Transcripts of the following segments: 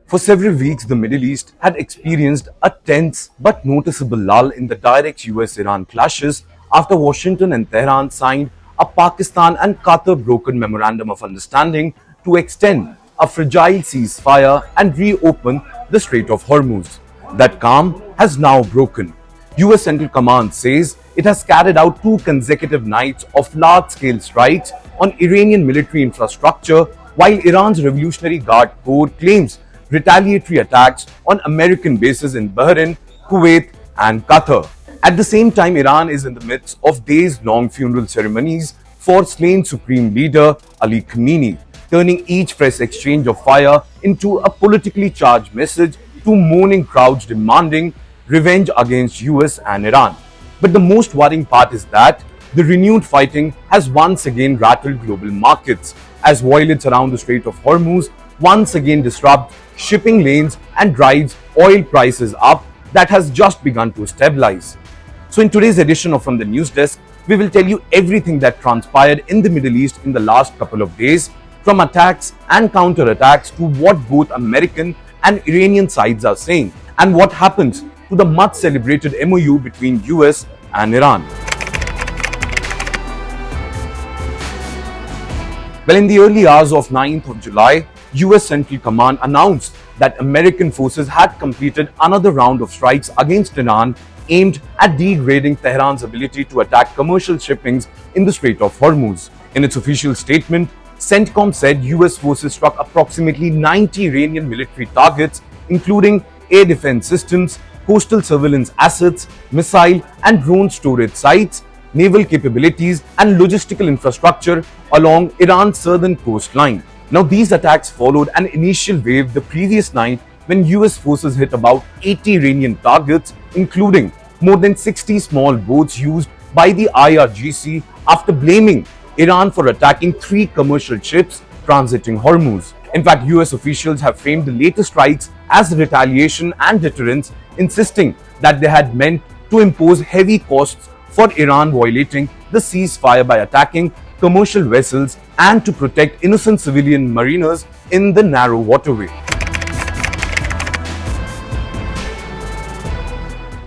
For several weeks, the Middle East had experienced a tense but noticeable lull in the direct US-Iran clashes after Washington and Tehran signed a Pakistan and Qatar brokered memorandum of understanding to extend a fragile ceasefire and reopen the Strait of Hormuz. That calm has now broken. US Central Command says it has carried out 2 consecutive nights of large-scale strikes on Iranian military infrastructure, while Iran's Revolutionary Guard Corps claims retaliatory attacks on American bases in Bahrain, Kuwait and Qatar. At the same time, Iran is in the midst of days-long funeral ceremonies for slain Supreme Leader Ali Khamenei, turning each press exchange of fire into a politically charged message to mourning crowds demanding revenge against US and Iran. But the most worrying part is that the renewed fighting has once again rattled global markets as violence around the Strait of Hormuz once again disrupt shipping lanes and drives oil prices up that has just begun to stabilize. So in today's edition of From the News Desk, we will tell you everything that transpired in the Middle East in the last couple of days, from attacks and counterattacks to what both American and Iranian sides are saying, and what happens to the much celebrated MOU between US and Iran. Well, in the early hours of 9th of July, US Central Command announced that American forces had completed another round of strikes against Iran aimed at degrading Tehran's ability to attack commercial shippings in the Strait of Hormuz. In its official statement, CENTCOM said US forces struck approximately 90 Iranian military targets, including air defense systems, coastal surveillance assets, missile and drone storage sites, naval capabilities and logistical infrastructure along Iran's southern coastline. Now, these attacks followed an initial wave the previous night when US forces hit about 80 Iranian targets, including more than 60 small boats used by the IRGC after blaming Iran for attacking 3 commercial ships transiting Hormuz. In fact, US officials have framed the latest strikes as retaliation and deterrence, insisting that they had meant to impose heavy costs for Iran violating the ceasefire by attacking commercial vessels and to protect innocent civilian mariners in the narrow waterway.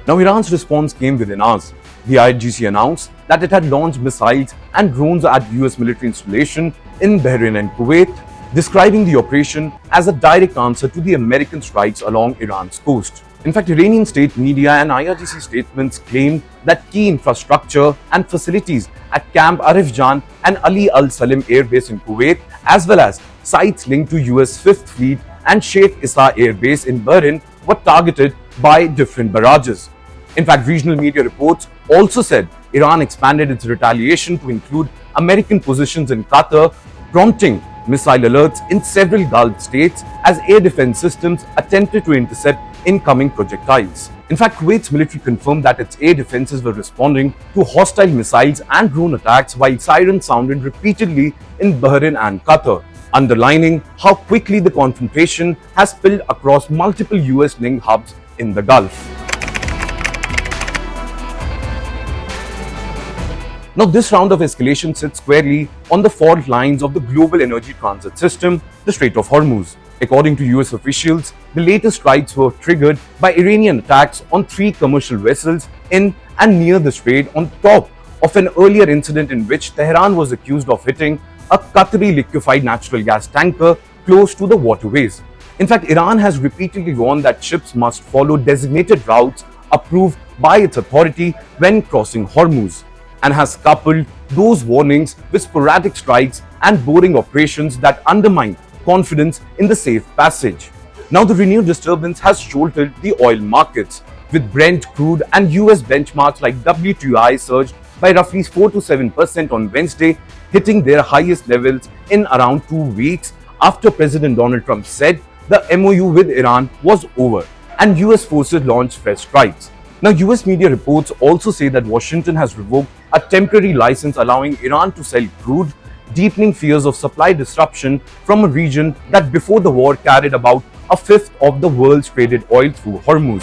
Now, Iran's response came within hours. The IRGC announced that it had launched missiles and drones at US military installation in Bahrain and Kuwait, describing the operation as a direct answer to the American strikes along Iran's coast. In fact, Iranian state media and IRGC statements claim that key infrastructure and facilities at Camp Arifjan and Ali Al Salim Air Base in Kuwait, as well as sites linked to US 5th Fleet and Sheikh Issa Air Base in Bahrain, were targeted by different barrages. In fact, regional media reports also said Iran expanded its retaliation to include American positions in Qatar, prompting missile alerts in several Gulf states as air defense systems attempted to intercept incoming projectiles. In fact, Kuwait's military confirmed that its air defenses were responding to hostile missiles and drone attacks while sirens sounded repeatedly in Bahrain and Qatar, underlining how quickly the confrontation has spilled across multiple US-linked hubs in the Gulf. Now, this round of escalation sits squarely on the fault lines of the global energy transit system, the Strait of Hormuz. According to US officials, the latest strikes were triggered by Iranian attacks on 3 commercial vessels in and near the strait, on top of an earlier incident in which Tehran was accused of hitting a Qatari liquefied natural gas tanker close to the waterways. In fact, Iran has repeatedly warned that ships must follow designated routes approved by its authority when crossing Hormuz, and has coupled those warnings with sporadic strikes and boarding operations that undermine confidence in the safe passage. Now, the renewed disturbance has jolted the oil markets, with Brent crude and US benchmarks like WTI surged by roughly 4 to 7% on Wednesday, hitting their highest levels in around 2 weeks after President Donald Trump said the MOU with Iran was over and US forces launched fresh strikes. Now, US media reports also say that Washington has revoked a temporary license allowing Iran to sell crude, deepening fears of supply disruption from a region that before the war carried about a fifth of the world's traded oil through Hormuz.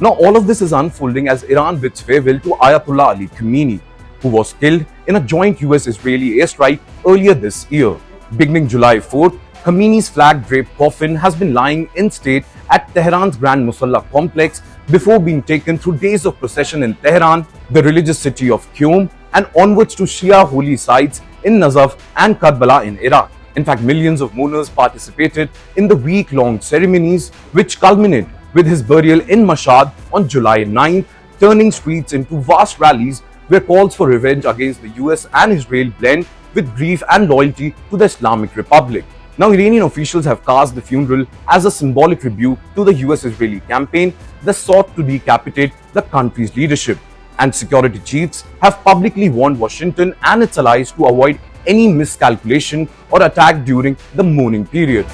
Now, all of this is unfolding as Iran bids farewell to Ayatollah Ali Khamenei, who was killed in a joint US-Israeli airstrike earlier this year. Beginning July 4th, Khamenei's flag-draped coffin has been lying in state at Tehran's Grand Musalla complex before being taken through days of procession in Tehran, the religious city of Qom, and onwards to Shia holy sites in Najaf and Karbala in Iraq. In fact, millions of mourners participated in the week-long ceremonies, which culminate with his burial in Mashhad on July 9th, turning streets into vast rallies where calls for revenge against the US and Israel blend with grief and loyalty to the Islamic Republic. Now, Iranian officials have cast the funeral as a symbolic rebuke to the US-Israeli campaign that sought to decapitate the country's leadership. And security chiefs have publicly warned Washington and its allies to avoid any miscalculation or attack during the mourning period.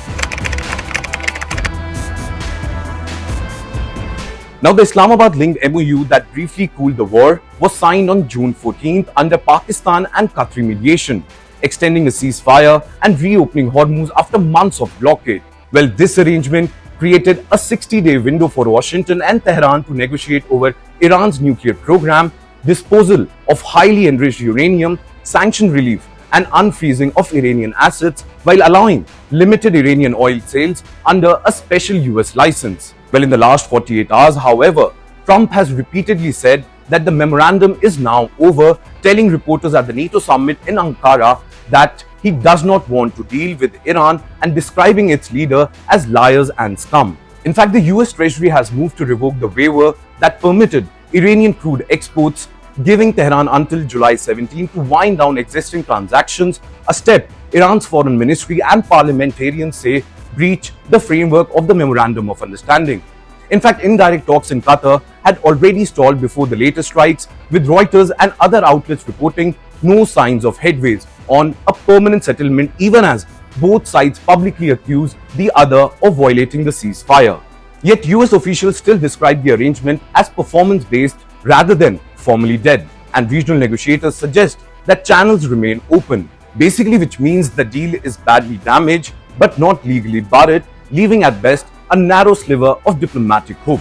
Now, the Islamabad-linked MOU that briefly cooled the war was signed on June 14th under Pakistan and Qatar mediation, extending a ceasefire and reopening Hormuz after months of blockade. Well, this arrangement created a 60-day window for Washington and Tehran to negotiate over Iran's nuclear program, disposal of highly enriched uranium, sanction relief, and unfreezing of Iranian assets, while allowing limited Iranian oil sales under a special US license. Well, in the last 48 hours, however, Trump has repeatedly said that the memorandum is now over, telling reporters at the NATO summit in Ankara that he does not want to deal with Iran and describing its leader as liars and scum. In fact, the US Treasury has moved to revoke the waiver that permitted Iranian crude exports, giving Tehran until July 17 to wind down existing transactions, a step Iran's foreign ministry and parliamentarians say breach the framework of the Memorandum of Understanding. In fact, indirect talks in Qatar had already stalled before the latest strikes, with Reuters and other outlets reporting no signs of headways on a permanent settlement, even as both sides publicly accuse the other of violating the ceasefire. Yet US officials still describe the arrangement as performance-based rather than formally dead, and regional negotiators suggest that channels remain open, basically which means the deal is badly damaged but not legally buried, leaving at best a narrow sliver of diplomatic hope.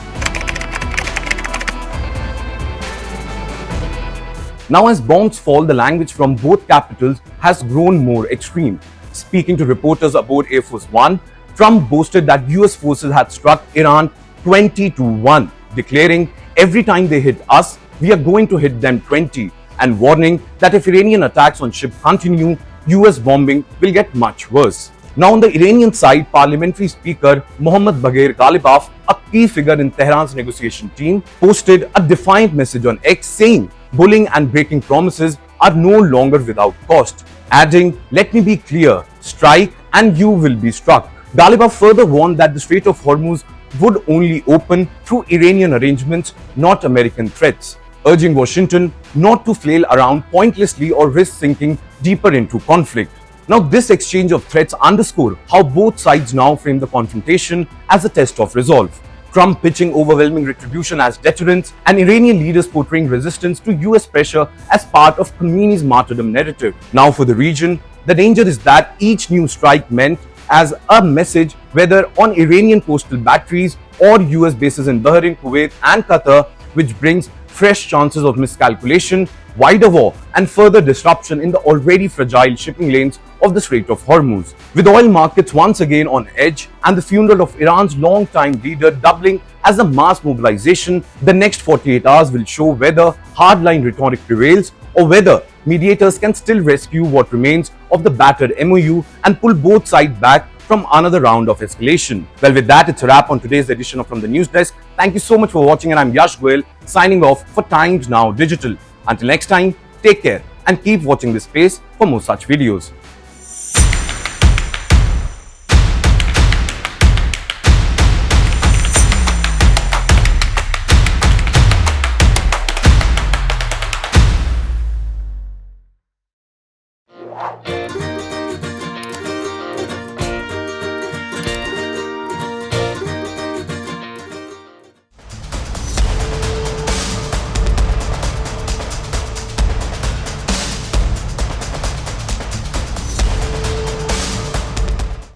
Now, as bombs fall, the language from both capitals has grown more extreme. Speaking to reporters aboard Air Force One, Trump boasted that US forces had struck Iran 20-1, declaring, "Every time they hit us, we are going to hit them 20, and warning that if Iranian attacks on ships continue, US bombing will get much worse. Now, on the Iranian side, Parliamentary Speaker Mohammad Bagher Ghalibaf, a key figure in Tehran's negotiation team, posted a defiant message on X saying bullying and breaking promises are no longer without cost, adding, "Let me be clear, strike and you will be struck." Ghalibaf further warned that the Strait of Hormuz would only open through Iranian arrangements, not American threats, urging Washington not to flail around pointlessly or risk sinking deeper into conflict. Now, this exchange of threats underscore how both sides now frame the confrontation as a test of resolve. Trump pitching overwhelming retribution as deterrence, and Iranian leaders portraying resistance to US pressure as part of Khamenei's martyrdom narrative. Now, for the region, the danger is that each new strike meant as a message, whether on Iranian coastal batteries or US bases in Bahrain, Kuwait and Qatar, which brings fresh chances of miscalculation, wider war and further disruption in the already fragile shipping lanes of the Strait of Hormuz. With oil markets once again on edge and the funeral of Iran's long-time leader doubling as a mass mobilization, the next 48 hours will show whether hardline rhetoric prevails or whether mediators can still rescue what remains of the battered MOU and pull both sides back from another round of escalation. Well, with that, it's a wrap on today's edition of From the News Desk. Thank you so much for watching, and I'm Yash Goyal signing off for Times Now Digital. Until next time, take care and keep watching this space for more such videos.